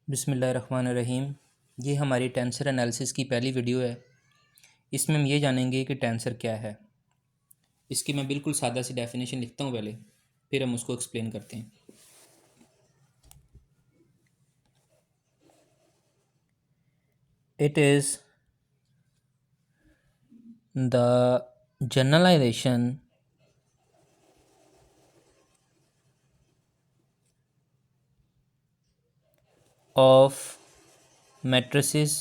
बिस्मिल्लाहिर्रहमानिर्रहीम। ये हमारी टेंसर एनालिसिस की पहली वीडियो है। इसमें हम ये जानेंगे कि टेंसर क्या है। इसकी मैं बिल्कुल सादा सी डेफिनेशन लिखता हूँ पहले, फिर हम उसको एक्सप्लेन करते हैं। It is the generalization of matrices,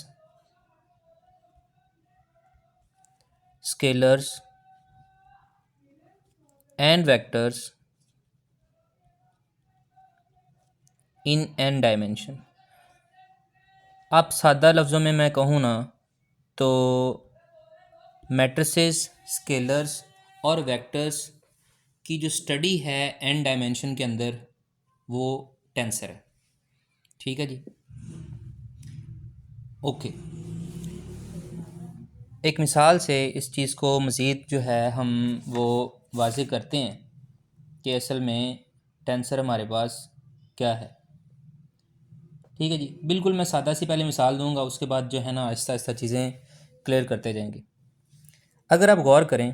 scalars and vectors in n dimension। आप सादा लफ्ज़ों में मैं कहूँ ना तो मैट्रिसेस, स्केलर्स और वेक्टर्स की जो स्टडी है n डायमेंशन के अंदर वो टेंसर है। ठीक है जी, ओके। एक मिसाल से इस चीज़ को मज़ीद जो है हम वो वाज़ेह करते हैं कि असल में टेंसर हमारे पास क्या है। ठीक है जी, बिल्कुल मैं सादा सी पहले मिसाल दूंगा, उसके बाद जो है ना आहिस्ता आहिस्ता चीज़ें क्लियर करते जाएंगे। अगर आप गौर करें,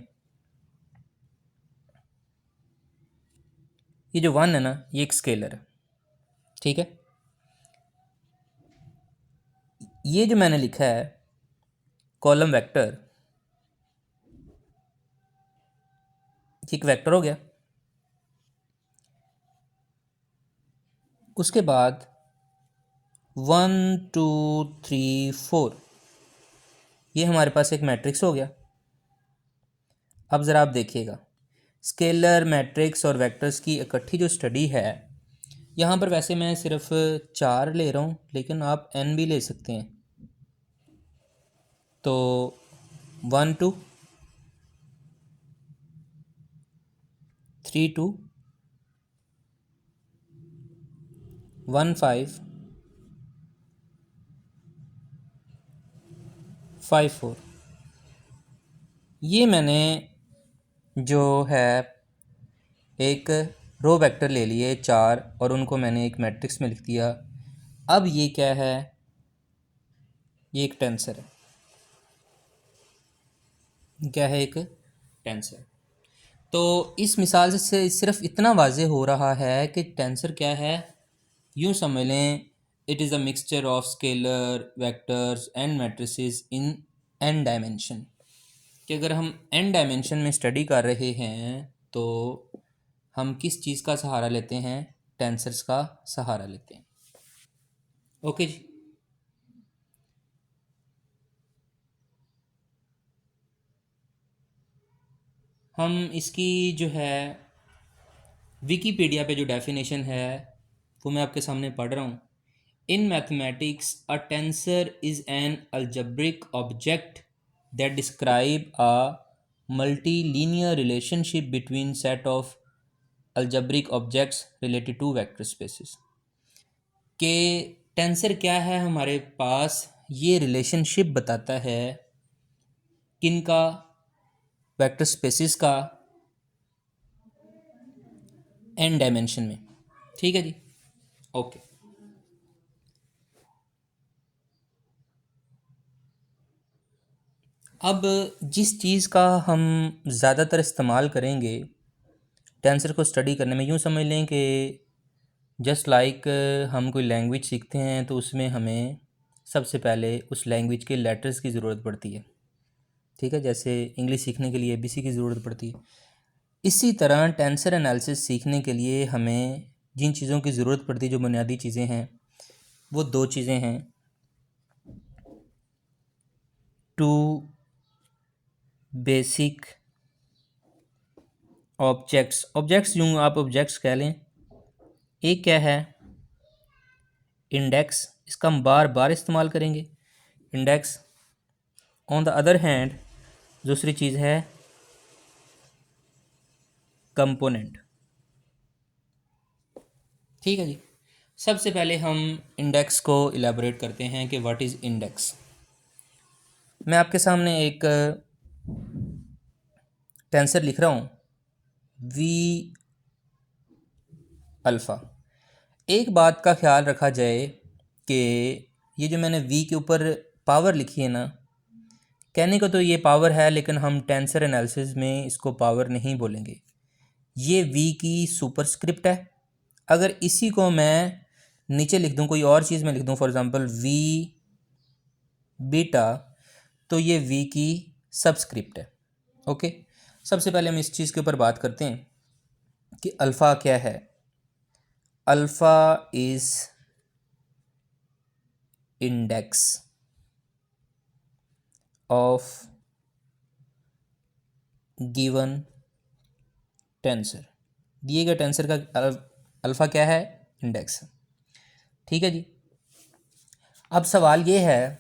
ये जो वन है ना, ये एक स्केलर है। ठीक है, ये जो मैंने लिखा है कॉलम वेक्टर, एक वेक्टर हो गया। उसके बाद 1 2 3 4 ये हमारे पास एक मैट्रिक्स हो गया। अब ज़रा आप देखिएगा, स्केलर, मैट्रिक्स और वेक्टर्स की इकट्ठी जो स्टडी है, यहाँ पर वैसे मैं सिर्फ 4 ले रहा हूँ, लेकिन आप n भी ले सकते हैं। तो 1 2 3 2 1 5 5 4 ये मैंने जो है एक रो वेक्टर ले लिए 4 और उनको मैंने एक मैट्रिक्स में लिख दिया। अब ये क्या है, ये एक टेंसर है। क्या है, एक टेंसर। तो इस मिसाल से सिर्फ इतना वाज़े हो रहा है कि टेंसर क्या है। यूँ समझ लें, it is a mixture of scalar, vectors and matrices in n dimension. कि अगर हम n डायमेंशन में स्टडी कर रहे हैं तो हम किस चीज़ का सहारा लेते हैं, टेंसर्स का सहारा लेते हैं। ओके जी, हम इसकी जो है विकीपीडिया पे जो डेफिनेशन है वो मैं आपके सामने पढ़ रहा हूँ। In mathematics a tensor is an algebraic object that describe a multi linear relationship between set of algebraic objects related to vector spaces. के टेंसर क्या है हमारे पास, ये रिलेशनशिप बताता है किन का, वेक्टर स्पेसिस का n डायमेंशन में। ठीक है जी, ओके। अब जिस चीज़ का हम ज़्यादातर इस्तेमाल करेंगे टेंसर को स्टडी करने में, यूँ समझ लें कि जस्ट लाइक हम कोई लैंग्वेज सीखते हैं तो उसमें हमें सबसे पहले उस लैंग्वेज के लेटर्स की ज़रूरत पड़ती है। ठीक है, जैसे इंग्लिश सीखने के लिए ABC की ज़रूरत पड़ती है। इसी तरह टेंसर एनालिसिस सीखने के लिए हमें जिन चीज़ों की ज़रूरत पड़ती है, जो बुनियादी चीज़ें हैं, वो 2 चीज़ें हैं। टू बेसिक ऑब्जेक्ट्स यूँ आप ऑब्जेक्ट्स कह लें। एक क्या है, इंडेक्स, इसका हम बार बार इस्तेमाल करेंगे, index. On the other hand दूसरी चीज़ है कंपोनेंट। ठीक है जी, सबसे पहले हम इंडेक्स को इलेबोरेट करते हैं कि व्हाट इज़ इंडेक्स। मैं आपके सामने एक टेंसर लिख रहा हूँ वी अल्फ़ा। एक बात का ख्याल रखा जाए कि ये जो मैंने v के ऊपर पावर लिखी है ना, कहने को तो ये पावर है, लेकिन हम टेंसर एनालिसिस में इसको पावर नहीं बोलेंगे। ये v की सुपरस्क्रिप्ट है। अगर इसी को मैं नीचे लिख दूँ, कोई और चीज़ में लिख दूँ, फॉर एग्ज़ाम्पल v बीटा, तो ये v की सबस्क्रिप्ट है। ओके, सबसे पहले हम इस चीज़ के ऊपर बात करते हैं कि अल्फ़ा क्या है। Alpha is index of given tensor. दिए गए टेंसर का अल्फ़ा क्या है? इंडेक्स। ठीक है जी। अब सवाल ये है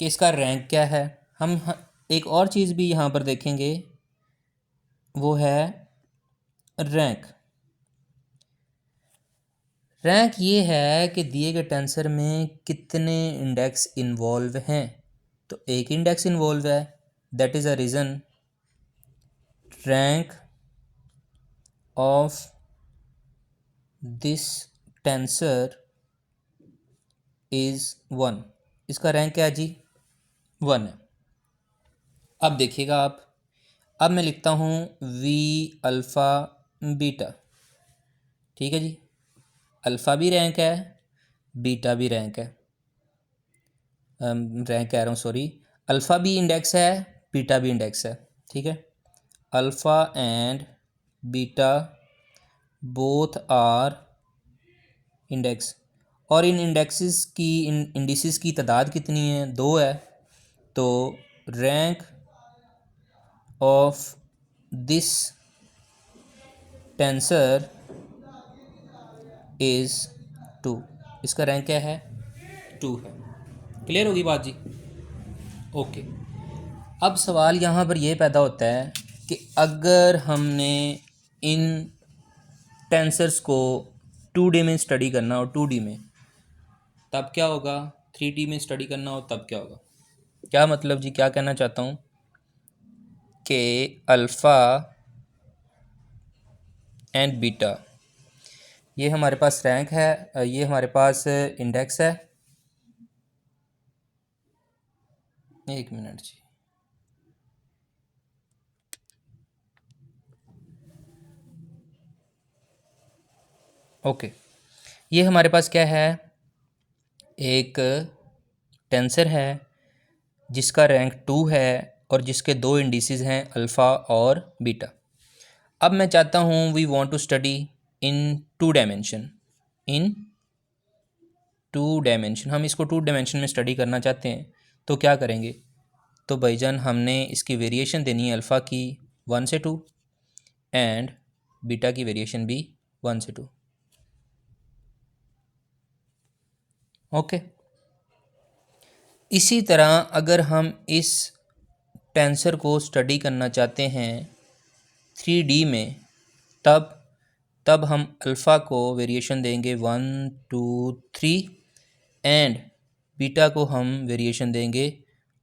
कि इसका रैंक क्या है। हम एक और चीज़ भी यहाँ पर देखेंगे, वो है रैंक। रैंक ये है कि दिए गए टेंसर में कितने इंडेक्स इन्वॉल्व हैं। तो एक इंडेक्स इन्वॉल्व है, that is a reason rank of this tensor is 1। इसका रैंक क्या है जी? 1 है। अब देखिएगा आप, अब मैं लिखता हूँ v अल्फ़ा बीटा। ठीक है जी, अल्फ़ा भी रैंक है, बीटा भी रैंक है। रैंक कह रहा हूँ, सॉरी, अल्फ़ा भी इंडेक्स है, बीटा भी इंडेक्स है। ठीक है, alpha and beta both are index. और इन इंडेक्सेस की, इन इंडिसेस की तादाद कितनी है? 2 है। तो rank of this tensor is 2। इसका रैंक क्या है? 2 है। क्लियर होगी बात जी? ओके। अब सवाल यहाँ पर यह पैदा होता है कि अगर हमने इन टेंसर्स को 2D में स्टडी करना हो, 2D में, तब क्या होगा? 3D में स्टडी करना हो तब क्या होगा? क्या मतलब जी, क्या कहना चाहता हूँ कि अल्फ़ा एंड बीटा, ये हमारे पास रैंक है, ये हमारे पास इंडेक्स है। एक मिनट जी। ओके, ये हमारे पास क्या है? एक टेंसर है जिसका रैंक 2 है और जिसके 2 इंडिसेस हैं, अल्फ़ा और बीटा। अब मैं चाहता हूँ we want to study in 2 dimension. In 2 dimension, हम इसको 2 डायमेंशन में स्टडी करना चाहते हैं, तो क्या करेंगे? तो भाईजान हमने इसकी वेरिएशन देनी है अल्फ़ा की 1 से 2 एंड बीटा की वेरिएशन भी 1 से 2। ओके, इसी तरह अगर हम इस टेंसर को स्टडी करना चाहते हैं 3D में, तब तब हम अल्फ़ा को वेरिएशन देंगे 1 2 3 एंड बीटा को हम वेरिएशन देंगे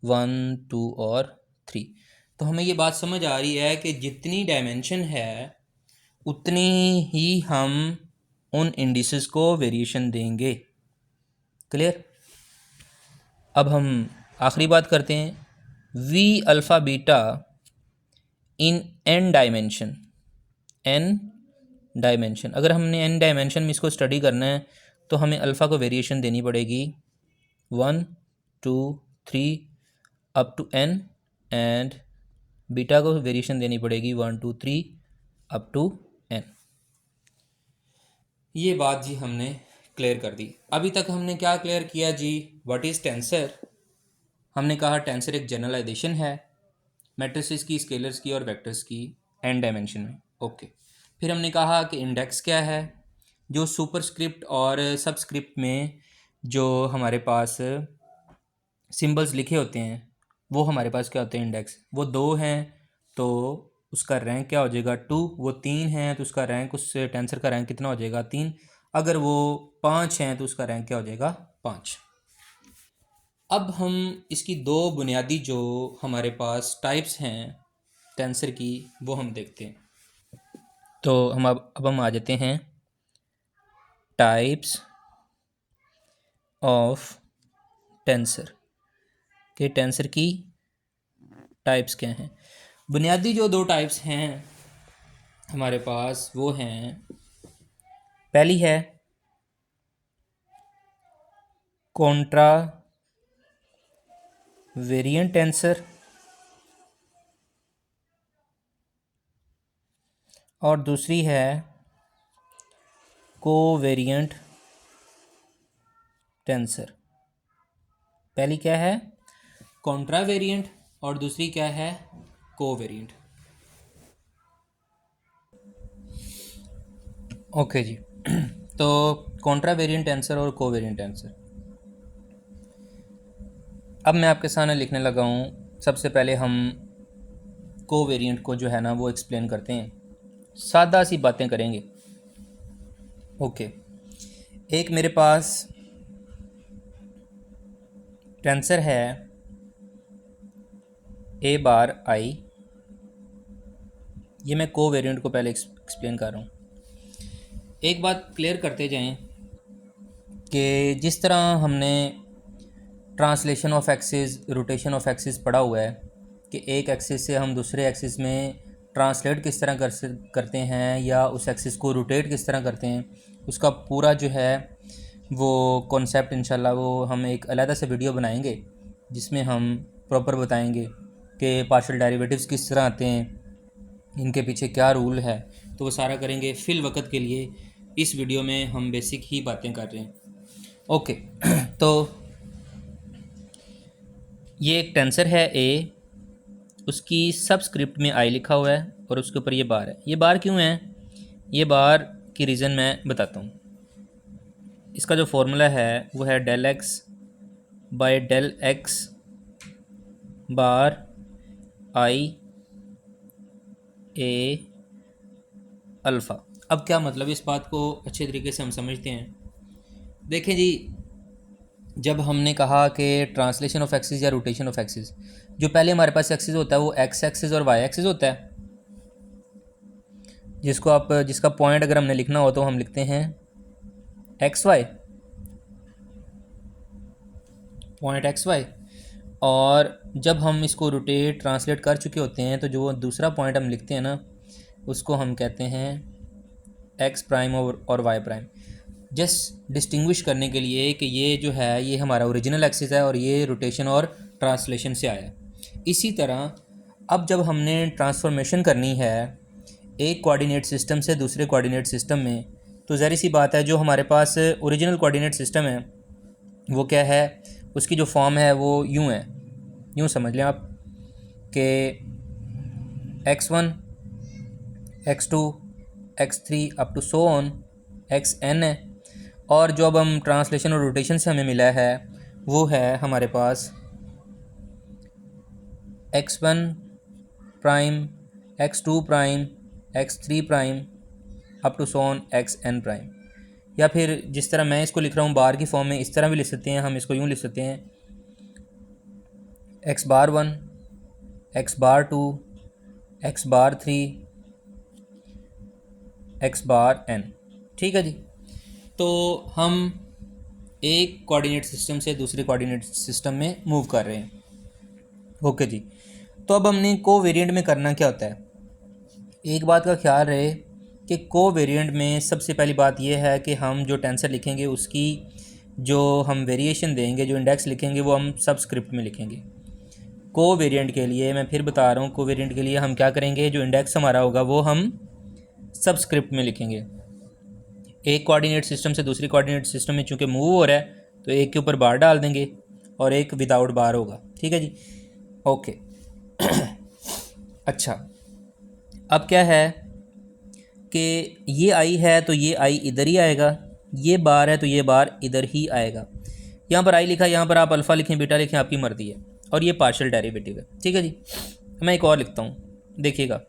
1 2 और 3। तो हमें ये बात समझ आ रही है कि जितनी डायमेंशन है उतनी ही हम उन इंडिसेस को वेरिएशन देंगे। क्लियर? अब हम आखिरी बात करते हैं, v अल्फ़ा बीटा इन n डायमेंशन। n डायमेंशन, अगर हमने n डायमेंशन में इसको स्टडी करना है तो हमें अल्फ़ा को वेरिएशन देनी पड़ेगी 1 2 3 up to n and beta को वेरिएशन देनी पड़ेगी 1 2 3 अप टू n। ये बात जी हमने क्लियर कर दी। अभी तक हमने क्या क्लियर किया जी? What is tensor. हमने कहा टेंसर एक जनरलाइजेशन है मैट्रिसेस की, स्केलर्स की और वेक्टर्स की n डायमेंशन में। ओके, फिर हमने कहा कि इंडेक्स क्या है। जो सुपरस्क्रिप्ट और सबस्क्रिप्ट में जो हमारे पास सिंबल्स लिखे होते हैं वो हमारे पास क्या होते हैं? इंडेक्स। वो 2 हैं तो उसका रैंक क्या हो जाएगा? 2। वो 3 हैं तो उसका रैंक, उस टेंसर का रैंक कितना हो जाएगा? 3। अगर वो 5 हैं तो उसका रैंक क्या हो जाएगा? 5। अब हम इसकी 2 बुनियादी जो हमारे पास टाइप्स हैं टेंसर की, वो हम देखते हैं। तो हम अब हम आ जाते हैं टाइप्स ऑफ टेंसर के टेंसर की टाइप्स क्या हैं। बुनियादी जो दो टाइप्स हैं हमारे पास वो हैं, पहली है कॉन्ट्रा वेरिएंट टेंसर और दूसरी है कोवेरिएंट टेंसर। पहली क्या है, कॉन्ट्रा वेरिएंट, और दूसरी क्या है, कोवेरिएंट। ओके जी। तो कॉन्ट्रा वेरिएंट टेंसर और कोवेरिएंट टेंसर, अब मैं आपके सामने लिखने लगा हूँ। सबसे पहले हम कोवेरिएंट को जो है ना वो एक्सप्लेन करते हैं, सादा सी बातें करेंगे। ओके, एक मेरे पास टेंसर है ए बार आई, ये मैं कोवेरिएंट को पहले एक्सप्लेन कर रहा हूँ। एक बात क्लियर करते जाएं कि जिस तरह हमने translation of axis, rotation of axis पढ़ा हुआ है कि एक एक्सिस से हम दूसरे एक्सिस में ट्रांसलेट किस तरह करते हैं या उस एक्सिस को रोटेट किस तरह करते हैं, उसका पूरा जो है वो कॉन्सेप्ट इंशाल्लाह वो हम एक अलग से वीडियो बनाएंगे जिसमें हम प्रॉपर बताएंगे कि पार्शियल डेरिवेटिव्स किस तरह आते हैं, इनके पीछे क्या रूल है, तो वो सारा करेंगे। फ़िल वक्त के लिए इस वीडियो में हम बेसिक ही बातें कर रहे हैं। ओके, तो ये एक टेंसर है ए, उसकी सबस्क्रिप्ट में आई लिखा हुआ है और उसके ऊपर ये बार है। ये बार क्यों है, ये बार की रीज़न मैं बताता हूँ। इसका जो फॉर्मूला है वो है del x by del x bar i a alpha. अब क्या मतलब, इस बात को अच्छे तरीके से हम समझते हैं। देखें जी, जब हमने कहा कि ट्रांसलेशन ऑफ एक्सिस या रोटेशन ऑफ एक्सिस, जो पहले हमारे पास एक्सिस होता है वो एक्स एक्सिस और वाई एक्सिस होता है, जिसका पॉइंट अगर हमने लिखना हो तो हम लिखते हैं x y, point x y. और जब हम इसको रोटेट ट्रांसलेट कर चुके होते हैं तो जो दूसरा पॉइंट हम लिखते हैं ना उसको हम कहते हैं एक्स प्राइम और वाई प्राइम, जस्ट डिस्टिंग्विश करने के लिए कि ये जो है ये हमारा ओरिजिनल एक्सिस है और ये रोटेशन और ट्रांसलेशन से आया। इसी तरह अब जब हमने ट्रांसफॉर्मेशन करनी है एक कोऑर्डिनेट सिस्टम से दूसरे कोऑर्डिनेट सिस्टम में, तो ज़ाहिर सी बात है जो हमारे पास ओरिजिनल कोऑर्डिनेट सिस्टम है वो क्या है, उसकी जो फॉर्म है वो यूँ है, यूँ समझ लें आप कि x1 x2 x3 up to so on xn है। और जो अब हम ट्रांसलेशन और रोटेशन से हमें मिला है वो है हमारे पास x1 prime x2 prime x3 prime up to so on xn prime. या फिर जिस तरह मैं इसको लिख रहा हूँ बार की फॉर्म में, इस तरह भी लिख सकते हैं हम, इसको यूँ लिख सकते हैं x बार 1 x बार 2 x बार 3 x बार n। ठीक है जी, तो हम एक कोऑर्डिनेट सिस्टम से दूसरे कोऑर्डिनेट सिस्टम में मूव कर रहे हैं। ओके जी, तो अब हमने कोवेरिएंट में करना क्या होता है, एक बात का ख्याल रहे कि कोवेरिएंट में सबसे पहली बात यह है कि हम जो टेंसर लिखेंगे उसकी जो हम वेरिएशन देंगे, जो इंडेक्स लिखेंगे वो हम सबस्क्रिप्ट में लिखेंगे। कोवेरिएंट के लिए मैं फिर बता रहा हूँ, कोवेरिएंट के लिए हम क्या करेंगे, जो इंडेक्स हमारा होगा वो हम सबस्क्रिप्ट में लिखेंगे। एक कोऑर्डिनेट सिस्टम से दूसरी कोऑर्डिनेट सिस्टम में चूँकि मूव हो रहा है तो एक के ऊपर बार डाल देंगे और एक विदाउट बार होगा। ठीक है जी, ओके। अच्छा, अब क्या है कि ये आई है तो ये आई इधर ही आएगा, ये बार है तो ये बार इधर ही आएगा। यहाँ पर आई लिखा, यहाँ पर आप अल्फ़ा लिखें बीटा लिखें, आपकी मर्ज़ी है, और ये पार्शियल डेरिवेटिव है। ठीक है जी, मैं एक और लिखता हूँ, देखिएगा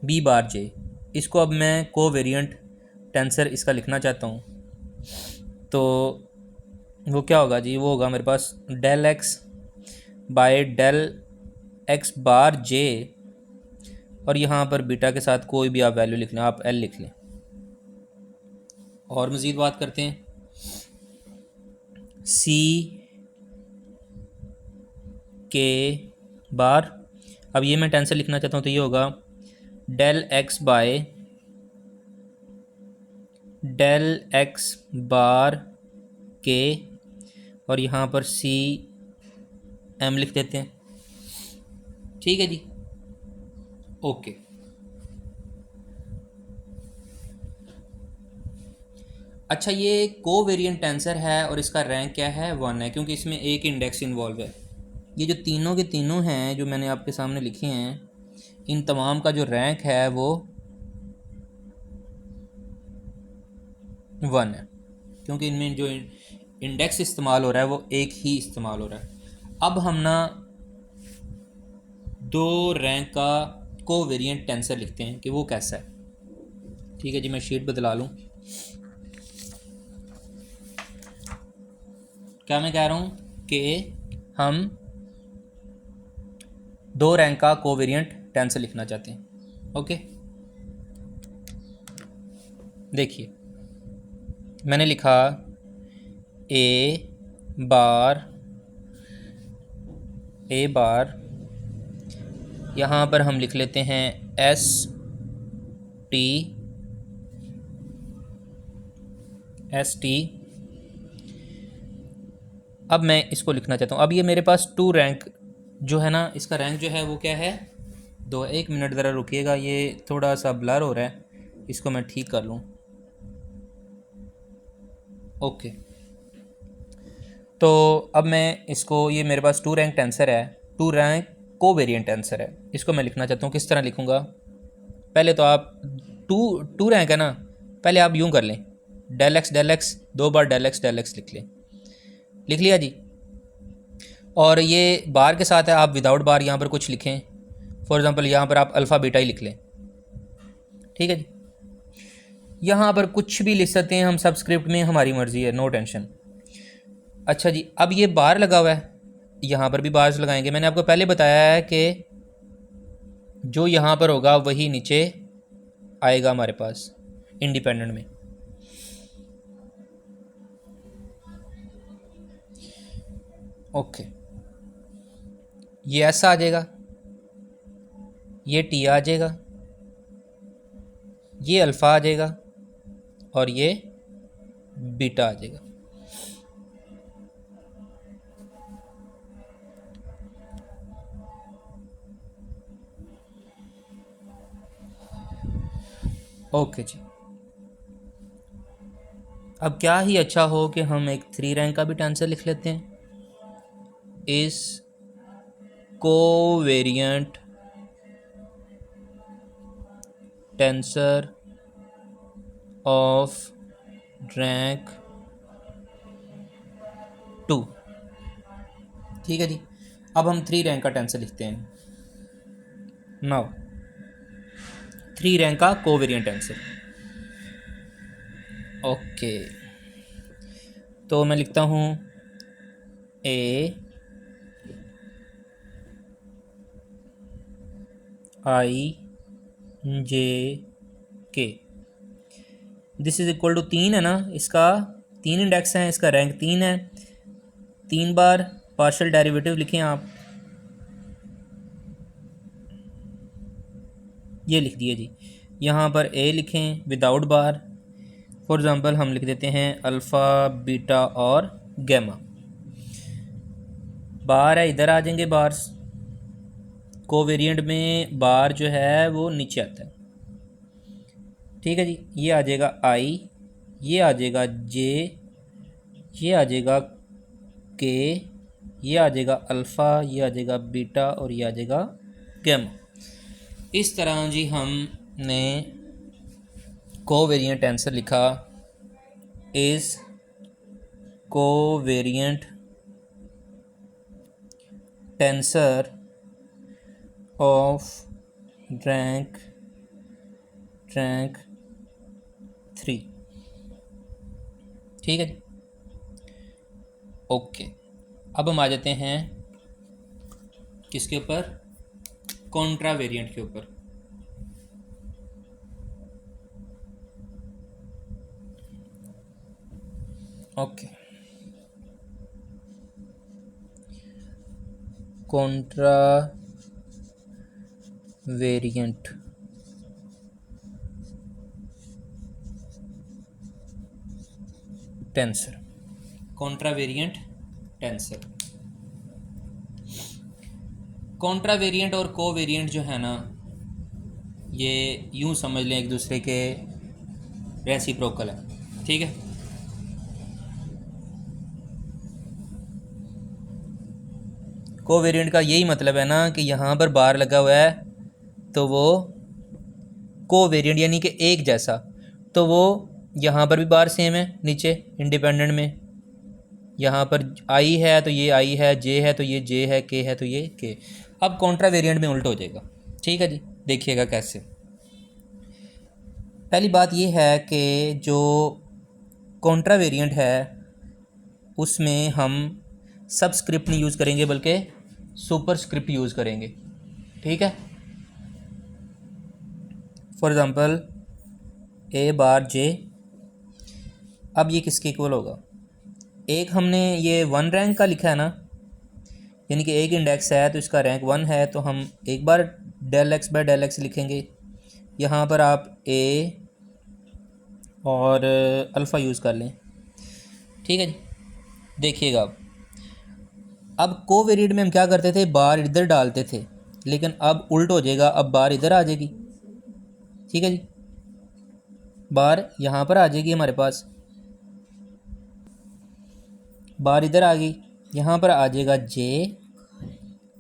बी बार जे, इसको अब मैं कोवेरिएंट टेंसर इसका लिखना चाहता हूँ, तो वो क्या होगा जी, वो होगा मेरे पास del x by del x bar j, और यहाँ पर बीटा के साथ कोई भी आप वैल्यू लिख लें, आप एल लिख लें। और मज़ीद बात करते हैं। सी के बार, अब ये मैं टेंसर लिखना चाहता हूँ तो ये होगा del x by del x bar k, और यहाँ पर सी एम लिख देते हैं। ठीक है जी, ओके। अच्छा, ये कोवेरिएंट टेंसर है और इसका रैंक क्या है, 1 है, क्योंकि इसमें एक इंडेक्स इन्वॉल्व है। ये जो तीनों के तीनों हैं जो मैंने आपके सामने लिखे हैं, इन तमाम का जो रैंक है वो 1 है, क्योंकि इनमें जो इंडेक्स इस्तेमाल हो रहा है वो एक ही इस्तेमाल हो रहा है। अब हम ना दो रैंक का कोवेरिएंट टेंसर लिखते हैं कि वो कैसा है। ठीक है जी, मैं शीट बदला लूँ। क्या मैं कह रहा हूँ कि हम दो रैंक का कोवेरिएंट टेंसर लिखना चाहते हैं। ओके, देखिए मैंने लिखा ए बार, यहाँ पर हम लिख लेते हैं एस टी। अब मैं इसको लिखना चाहता हूँ। अब ये मेरे पास 2 रैंक जो है ना, इसका रैंक जो है वो क्या है, 2। 1 मिनट ज़रा रुकिएगा, ये थोड़ा सा ब्लर हो रहा है, इसको मैं ठीक कर लूँ। ओके, तो अब मैं इसको, ये मेरे पास 2 रैंक टेंसर है, 2 रैंक कोवेरिएंट टेंसर है। इसको मैं लिखना चाहता हूँ, किस तरह लिखूँगा। पहले तो आप टू रैंक है ना, पहले आप यूँ कर लें, डेल एक्स 2 बार डेल एक्स लिख लें। लिख लिया जी। और ये बार के साथ है, आप विदाउट बार यहाँ पर कुछ लिखें। फॉर एग्ज़ाम्पल यहाँ पर आप अल्फ़ा बीटा ही लिख लें। ठीक है जी, यहाँ पर कुछ भी लिख सकते हैं हम, सबस्क्रिप्ट में हमारी मर्ज़ी है, नो टेंशन। अच्छा जी, अब ये बार लगा हुआ है, यहाँ पर भी बार्स लगाएंगे। मैंने आपको पहले बताया है कि जो यहाँ पर होगा वही नीचे आएगा हमारे पास इंडिपेंडेंट में। ओके, ये ऐसा आ जाएगा, ये टी आ जाएगा, ये अल्फ़ा आ जाएगा और ये बीटा आ जाएगा। ओके जी, अब क्या ही अच्छा हो कि हम एक 3 रैंक का भी टेंसर लिख लेते हैं। इस कोवेरिएंट टेंसर ऑफ रैंक 2। ठीक है जी, अब हम 3 रैंक का टेंसर लिखते हैं। नाउ 3 रैंक का कोवेरिएंट टेंसर। ओके, तो मैं लिखता हूँ ए आई जे के, दिस इज इक्वल टू 3 है ना, इसका 3 इंडेक्स हैं, इसका रैंक 3 है। 3 बार पार्शियल डेरिवेटिव लिखें आप, ये लिख दिए जी। यहाँ पर ए लिखें विदाउट बार। फॉर एग्ज़ाम्पल हम लिख देते हैं अल्फ़ा बीटा और गैमा। बार है, इधर आ जाएंगे बार्स। कोवेरिएंट में बार जो है वो नीचे आता है। ठीक है जी, ये आ जाएगा आई, ये आ जाएगा जे, ये आ जाएगा के, ये आ जाएगा अल्फ़ा, ये आ जाएगा बीटा और ये आ जाएगा गैमा। इस तरह जी हमने कोवेरिएंट टेंसर लिखा। इस कोवेरिएंट टेंसर ऑफ रैंक 3। ठीक है जी, ओके। अब हम आ जाते हैं किसके ऊपर, कॉन्ट्रा वेरिएंट के ऊपर। Okay, Contra variant tensor, Contra variant tensor. Contra variant और को वेरिएंट जो है ना, ये यूं समझ लें एक दूसरे के रेसिप्रोकल है, ठीक है। को वेरिएंट का यही मतलब है ना कि यहाँ पर बार लगा हुआ है तो वो को वेरिएंट यानी कि एक जैसा, तो वो यहाँ पर भी बार सेम है नीचे इंडिपेंडेंट में, यहाँ पर आई है तो ये आई है, जे है तो ये जे है, के है तो ये के। अब कॉन्ट्रा वेरिएंट में उल्ट हो जाएगा, ठीक है जी। देखिएगा कैसे। पहली बात ये है कि जो कॉन्ट्रा वेरिएंट है उसमें हम सबस्क्रिप्ट नहीं यूज़ करेंगे बल्कि सुपरस्क्रिप्ट यूज़ करेंगे, ठीक है। फॉर एग्ज़ाम्पल ए बार जे, अब ये किसके इक्वल होगा? एक हमने ये 1 रैंक का लिखा है ना, यानी कि एक इंडेक्स है तो इसका रैंक 1 है, तो हम एक बार del x by del x लिखेंगे। यहाँ पर आप ए और अल्फ़ा यूज़ कर लें, ठीक है जी। देखिएगा अब कोवेरिएंट में हम क्या करते थे, बार इधर डालते थे, लेकिन अब उल्ट हो जाएगा, अब बार इधर आ जाएगी, ठीक है जी। बार यहाँ पर आ जाएगी हमारे पास, बार इधर आ गई, यहाँ पर आ जाएगा जे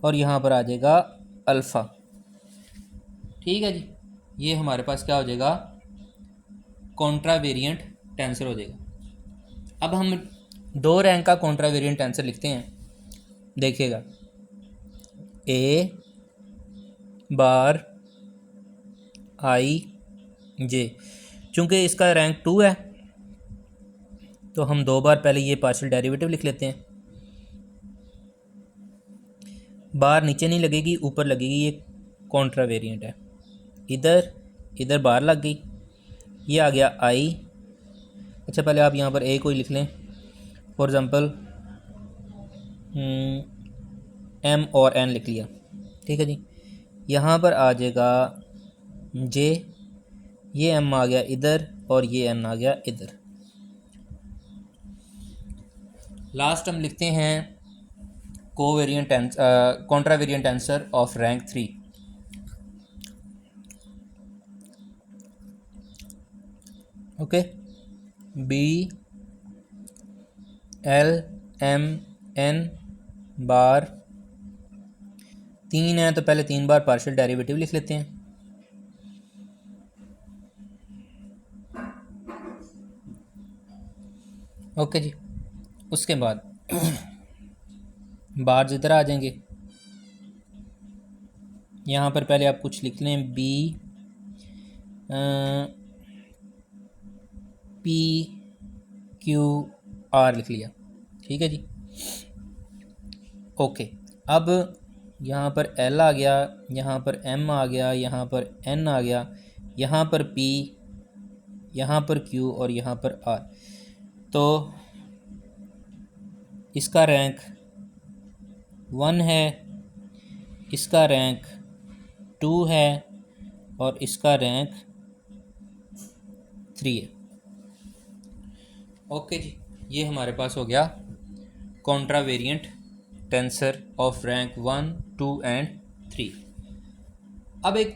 और यहाँ पर आ जाएगा अल्फ़ा, ठीक है जी। ये हमारे पास क्या हो जाएगा, कॉन्ट्रा वेरिएंट टेंसर हो जाएगा। अब हम 2 रैंक का कॉन्ट्रा वेरिएंट टेंसर लिखते हैं। देखिएगा ए बार आई जे, चूँकि इसका रैंक 2 है तो हम 2 बार पहले ये पार्शियल डेरिवेटिव लिख लेते हैं। बार नीचे नहीं लगेगी, ऊपर लगेगी, ये कॉन्ट्रा वेरिएंट है। इधर इधर बार लग गई, ये आ गया आई। अच्छा पहले आप यहाँ पर ए को ही लिख लें, फॉर एग्ज़ाम्पल एम और एन लिख लिया, ठीक है जी। यहाँ पर आ जाएगा जे, ये एम आ गया इधर और ये एन आ गया इधर। लास्ट हम लिखते हैं covariant contravariant answer of rank 3। Okay, B L M N bar 3 है तो पहले 3 बार पार्शियल डेरिवेटिव लिख लेते हैं। ओके जी, उसके बाद बार इधर आ जाएंगे। यहाँ पर पहले आप कुछ लिख लें, बी पी क्यू आर लिख लिया, ठीक है जी। ओके, अब यहाँ पर एल आ गया, यहाँ पर एम आ गया, यहाँ पर एन आ गया, यहाँ पर पी, यहाँ पर क्यू और यहाँ पर आर। तो इसका रैंक 1 है, इसका रैंक 2 है और इसका रैंक 3 है। ओके जी, ये हमारे पास हो गया Contra variant tensor of rank 1, 2 and 3। अब एक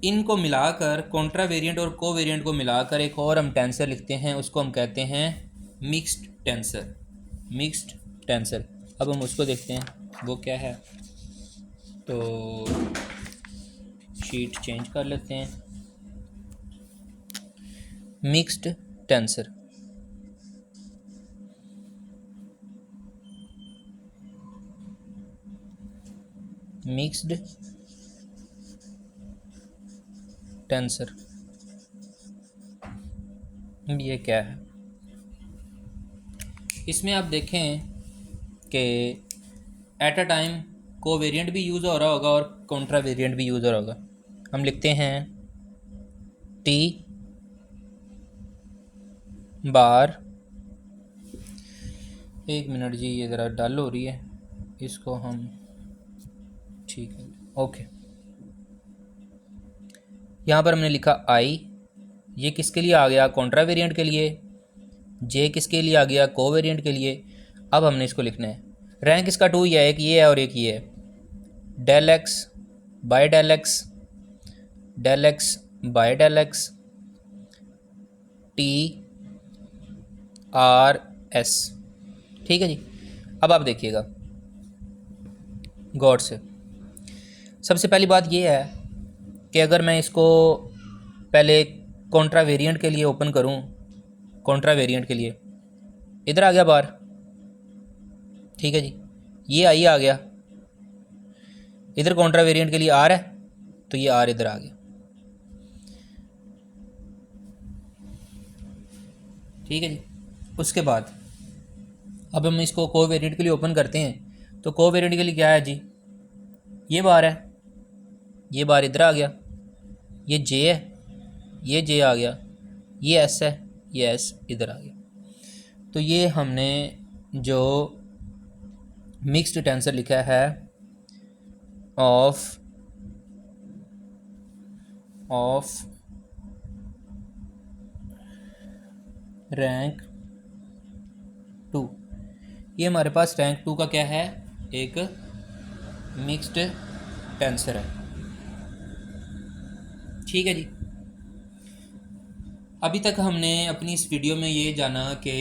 इनको मिलाकर, कॉन्ट्रा वेरिएंट और को वेरिएंट को मिलाकर एक और हम टेंसर लिखते हैं, उसको हम कहते हैं मिक्स्ड टेंसर। मिक्स्ड टेंसर, अब हम उसको देखते हैं वो क्या है। तो शीट चेंज कर लेते हैं। मिक्स्ड टेंसर, मिक्स्ड टेंसर ये क्या है? इसमें आप देखें कि एट अ टाइम को वेरिएंट भी यूज़ हो रहा होगा और कॉन्ट्रा वेरिएंट भी यूज़ हो रहा होगा। हम लिखते हैं टी बार एक मिनट जी, ये ज़रा डल हो रही है, इसको हम ठीक है। ओके, यहाँ पर हमने लिखा आई, ये किसके लिए आ गया? कॉन्ट्रा वेरिएंट के लिए। जे किसके लिए आ गया? कोवेरिएंट के लिए। अब हमने इसको लिखना है, रैंक इसका 2 ही है, एक ये है और एक ये है। Del x by del x, del x by del x, T R S. ठीक है जी। अब आप देखिएगा गौर से, सबसे पहली बात ये है कि अगर मैं इसको पहले कॉन्ट्रा वेरिएंट के लिए ओपन करूं, कॉन्ट्रा वेरिएंट के लिए इधर आ गया बार, ठीक है जी, ये आई आ गया, इधर कॉन्ट्रा वेरिएंट के लिए आर है, तो ये आर इधर आ गया। ठीक है जी। उसके बाद अब हम इसको को वेरिएंट के लिए ओपन करते हैं, तो को वेरिएंट के लिए क्या है जी? ये बार है, ये बार इधर आ गया, ये जे है, ये जे आ गया, ये एस है, ये एस इधर आ गया। तो ये हमने जो मिक्स्ड टेंसर लिखा है ऑफ रैंक 2, ये हमारे पास रैंक 2 का क्या है? एक मिक्स्ड टेंसर है। ठीक है जी। अभी तक हमने अपनी इस वीडियो में ये जाना कि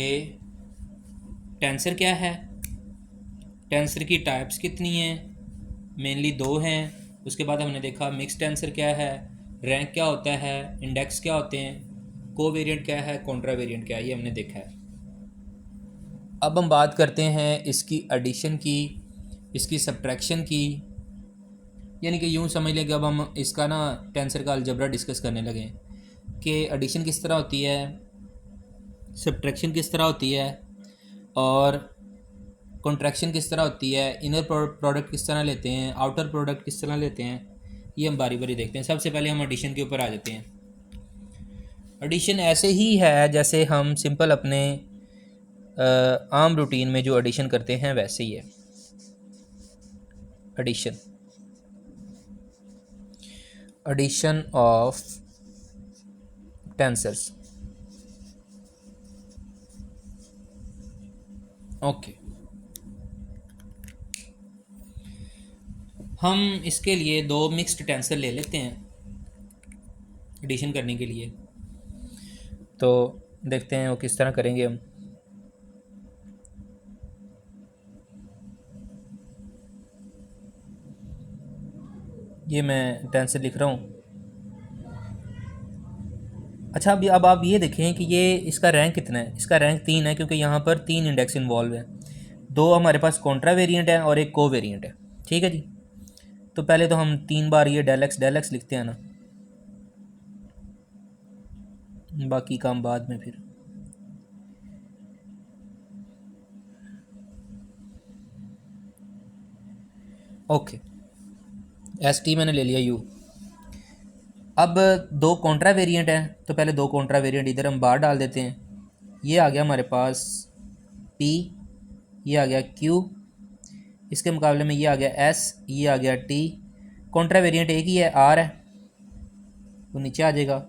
टेंसर क्या है, टेंसर की टाइप्स कितनी हैं, मेनली 2 हैं। उसके बाद हमने देखा मिक्स टेंसर क्या है, रैंक क्या होता है, इंडेक्स क्या होते हैं, कोवेरिएंट क्या है, कॉन्ट्रा वेरिएंट क्या है, ये हमने देखा है। अब हम बात करते हैं इसकी एडिशन की, इसकी सब्ट्रैक्शन की, यानी कि यूँ समझ लें कि अब हम इसका ना टेंसर का अलजबरा डिस्कस करने लगे कि एडिशन किस तरह होती है, सब्ट्रैक्शन किस तरह होती है, और कॉन्ट्रैक्शन किस तरह होती है, इनर प्रोडक्ट किस तरह लेते हैं, आउटर प्रोडक्ट किस तरह लेते हैं, ये हम बारी बारी देखते हैं। सबसे पहले हम एडिशन के ऊपर आ जाते हैं। एडिशन ऐसे ही है जैसे हम सिंपल अपने आम रूटीन में जो एडिशन करते हैं वैसे ही है। Addition of tensors. ओके, हम इसके लिए 2 मिक्स्ड टेंसर ले लेते हैं एडिशन करने के लिए, तो देखते हैं वो किस तरह करेंगे हम। ये मैं टेंसर लिख रहा हूँ। अच्छा, अभी अब आप ये देखें कि ये इसका रैंक कितना है। इसका रैंक 3 है क्योंकि यहाँ पर 3 इंडेक्स इन्वॉल्व है। 2 हमारे पास कॉन्ट्रा वेरिएंट है और एक को वेरिएंट है। ठीक है जी। तो पहले तो हम 3 बार ये डेल एक्स लिखते हैं ना, बाकी काम बाद में फिर। ओके, एस टी मैंने ले लिया यू। अब 2 कॉन्ट्रा वेरिएंट है, तो पहले 2 कॉन्ट्रा वेरिएंट इधर हम बाहर डाल देते हैं। ये आ गया हमारे पास पी, ये आ गया क्यू, इसके मुकाबले में ये आ गया एस, ये आ गया टी। कॉन्ट्रा वेरिएंट एक ही है, आर है, वो नीचे आ जाएगा।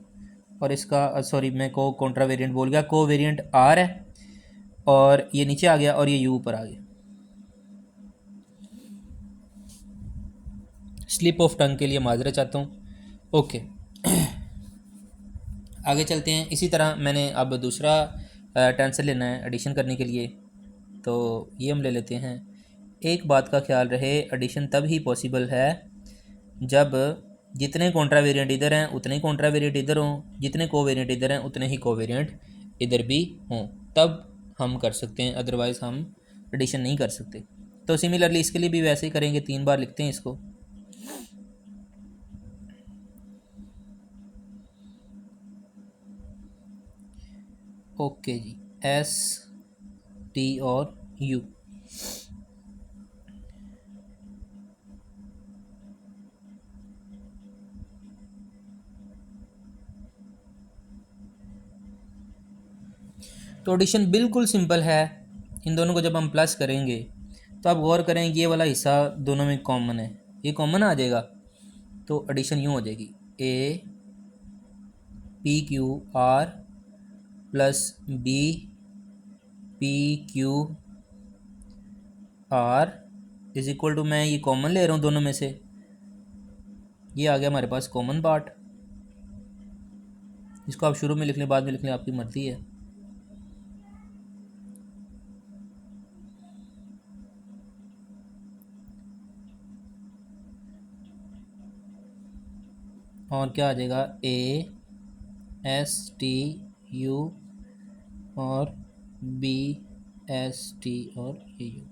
और इसका सॉरी मैं को कॉन्ट्रा वेरिएंट बोल गया, को वेरिएंट आर है और ये नीचे आ गया और ये यू ऊपर आ गया। स्लिप ऑफ टंग के लिए माजरा चाहता हूँ। ओके, आगे चलते हैं। इसी तरह मैंने अब दूसरा टेंसर लेना है एडिशन करने के लिए, तो ये हम ले लेते हैं। एक बात का ख्याल रहे, एडिशन तब ही पॉसिबल है जब जितने कॉन्ट्रा वेरिएंट इधर हैं उतने ही कॉन्ट्रा वेरिएंट इधर हों, जितने को वेरिएंट इधर हैं उतने ही को वेरिएंट इधर भी हों, तब हम कर सकते हैं, अदरवाइज़ हम एडिशन नहीं कर सकते। तो सिमिलरली इसके लिए भी वैसे ही करेंगे, 3 बार लिखते हैं इसको। ओके जी, एस टी और यू। तो एडिशन बिल्कुल सिंपल है। इन दोनों को जब हम प्लस करेंगे तो आप गौर करें ये वाला हिस्सा दोनों में कॉमन है, ये कॉमन आ जाएगा, तो एडिशन यूँ हो जाएगी A P Q R plus B P Q R is equal to, मैं ये कॉमन ले रहा हूँ दोनों में से, ये आ गया हमारे पास कॉमन पार्ट। इसको आप शुरू में लिख लें बाद में लिख लें, आपकी मर्ज़ी है। और क्या आ जाएगा ए एस टी यू और बी एस टी और ये यू।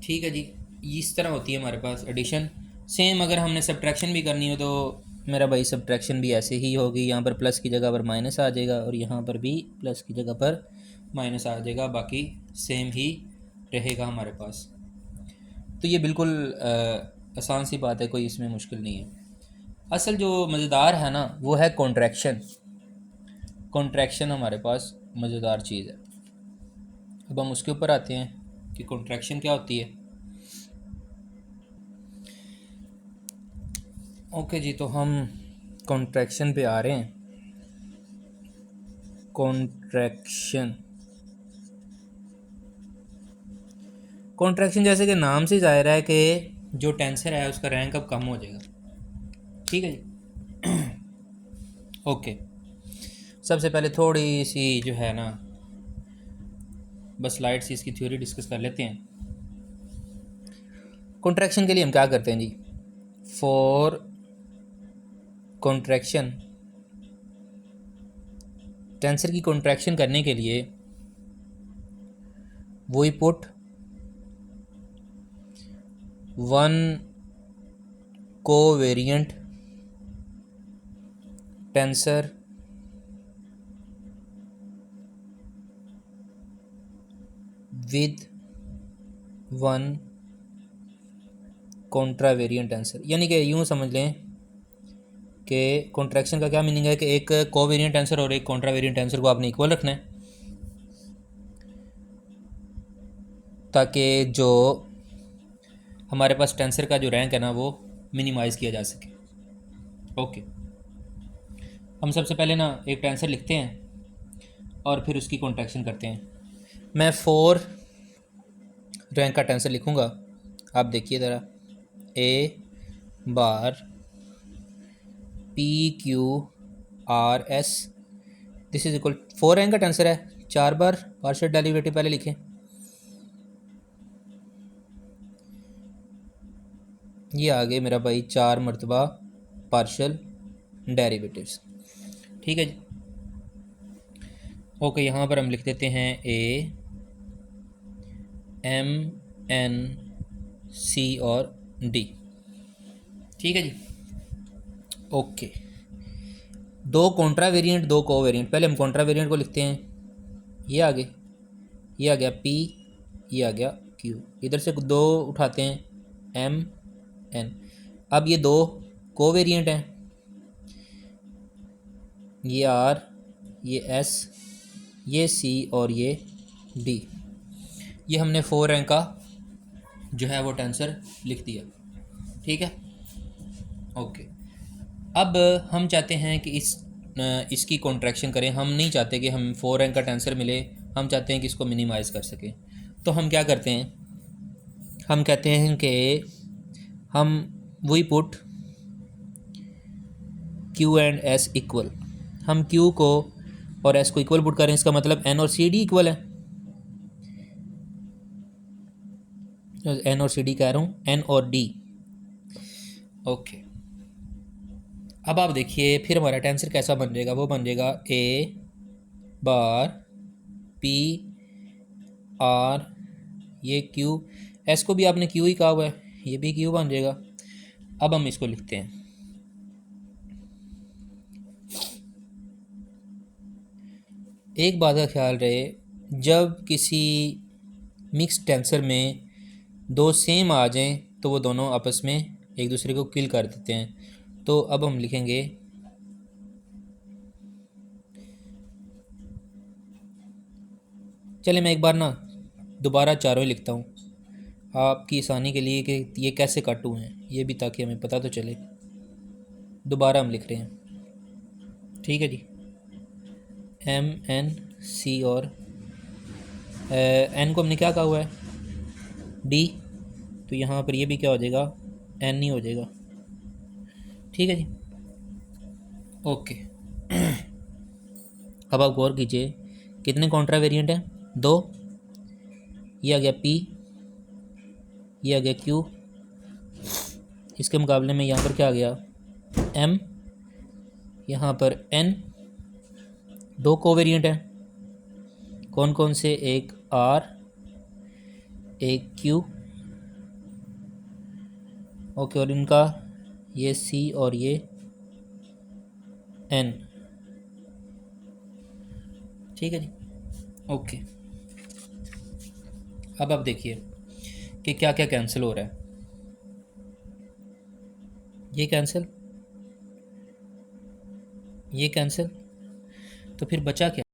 ठीक है जी, इस तरह होती है हमारे पास एडिशन। सेम अगर हमने सब्ट्रैक्शन भी करनी हो तो मेरा भाई सब्ट्रैक्शन भी ऐसे ही होगी, यहाँ पर प्लस की जगह पर माइनस आ जाएगा और यहाँ पर भी प्लस की जगह पर माइनस आ जाएगा, बाकी सेम ही रहेगा हमारे पास। तो ये बिल्कुल आसान सी बात है, कोई इसमें मुश्किल नहीं है। असल जो मज़ेदार है ना वो है कॉन्ट्रैक्शन। कॉन्ट्रैक्शन हमारे पास मज़ेदार चीज़ है। अब हम उसके ऊपर आते हैं कि कॉन्ट्रैक्शन क्या होती है। ओके जी, तो हम कॉन्ट्रैक्शन पे आ रहे हैं। कॉन्ट्रैक्शन कॉन्ट्रैक्शन जैसे कि नाम से ज़ाहिर है कि जो टेंसर है उसका रैंक अब कम हो जाएगा। ठीक है जी। ओके, सबसे पहले थोड़ी सी जो है ना बस लाइट सी इसकी थ्योरी डिस्कस कर लेते हैं। कॉन्ट्रैक्शन के लिए हम क्या करते हैं जी, फॉर कॉन्ट्रैक्शन, टेंसर की कॉन्ट्रैक्शन करने के लिए we put one covariant tensor with one contravariant tensor. यानी कि यूँ समझ लें कि कॉन्ट्रैक्शन का क्या मीनिंग है कि एक कोवेरिएंट टेंसर और एक कॉन्ट्रावेरिएंट टेंसर को आपने इक्वल रखना है, ताकि जो हमारे पास टेंसर का जो रैंक है ना वो मिनिमाइज़ किया जा सके। ओके, हम सबसे पहले ना एक टेंसर लिखते हैं और फिर उसकी कॉन्ट्रैक्शन करते हैं। मैं 4 रैंक का टेंसर लिखूँगा, आप देखिए ज़रा, A bar P Q R S, this is equal 4 rank का टेंसर है, 4 बार पार्शियल डेरिवेटिव पहले लिखें। ये आ गए मेरा भाई 4 मरतबा पार्शियल डेरिवेटिव्स। ठीक है जी। ओके, यहाँ पर हम लिख देते हैं ए एम एन सी और डी। ठीक है जी। ओके, 2 कॉन्ट्रा वेरिएंट 2 को वेरिएंट, पहले हम कॉन्ट्रा वेरिएंट को लिखते हैं। ये आ गए, ये आ गया पी, ये आ गया क्यू, इधर से 2 उठाते हैं एम एन। अब ये 2 को वेरिएंट हैं, ये आर, ये एस, ये सी और ये डी। ये हमने 4 रैंक का जो है वो टेंसर लिख दिया। ठीक है। ओके, अब हम चाहते हैं कि इसकी कॉन्ट्रैक्शन करें। हम नहीं चाहते कि हम 4 रैंक का टेंसर मिले, हम चाहते हैं कि इसको मिनिमाइज़ कर सकें। तो हम क्या करते हैं, हम कहते हैं कि हम we put Q and S equal. हम क्यू को और एस को इक्वल पुट करें, इसका मतलब एन और सी डी इक्वल है। एन और सी डी कह रहा हूँ, एन और डी। ओके, अब आप देखिए फिर हमारा टेंसर कैसा बन जाएगा। वो बन जाएगा ए बार पी आर, ये क्यू, एस को भी आपने क्यू ही कहा हुआ है, ये भी क्यू बन जाएगा। अब हम इसको लिखते हैं, एक बात का ख्याल रहे, जब किसी मिक्स टेंसर में 2 सेम आ जाएं तो वो दोनों आपस में एक दूसरे को किल कर देते हैं। तो अब हम लिखेंगे चले मैं एक बार ना दोबारा चारों ही लिखता हूँ आपकी आसानी के लिए कि ये कैसे काटू हैं, ये भी ताकि हमें पता तो चले। दोबारा हम लिख रहे हैं, ठीक है जी। एम एन सी और एन को हमने क्या कहा हुआ है, डी, तो यहाँ पर ये भी क्या हो जाएगा, एन ही हो जाएगा, ठीक है जी। ओके अब आप गौर कीजिए कितने कॉन्ट्रा वेरिएंट हैं, 2। ये आ गया पी, ये आ गया क्यू, इसके मुकाबले में यहाँ पर क्या आ गया, एम, यहाँ पर एन। 2 कोवेरिएंट हैं, कौन कौन से, एक आर, एक क्यू, ओके, और इनका ये सी और ये एन, ठीक है जी। ओके अब आप देखिए कि क्या क्या कैंसिल हो रहा है। ये कैंसिल, ये कैंसिल, तो फिर बचा क्या।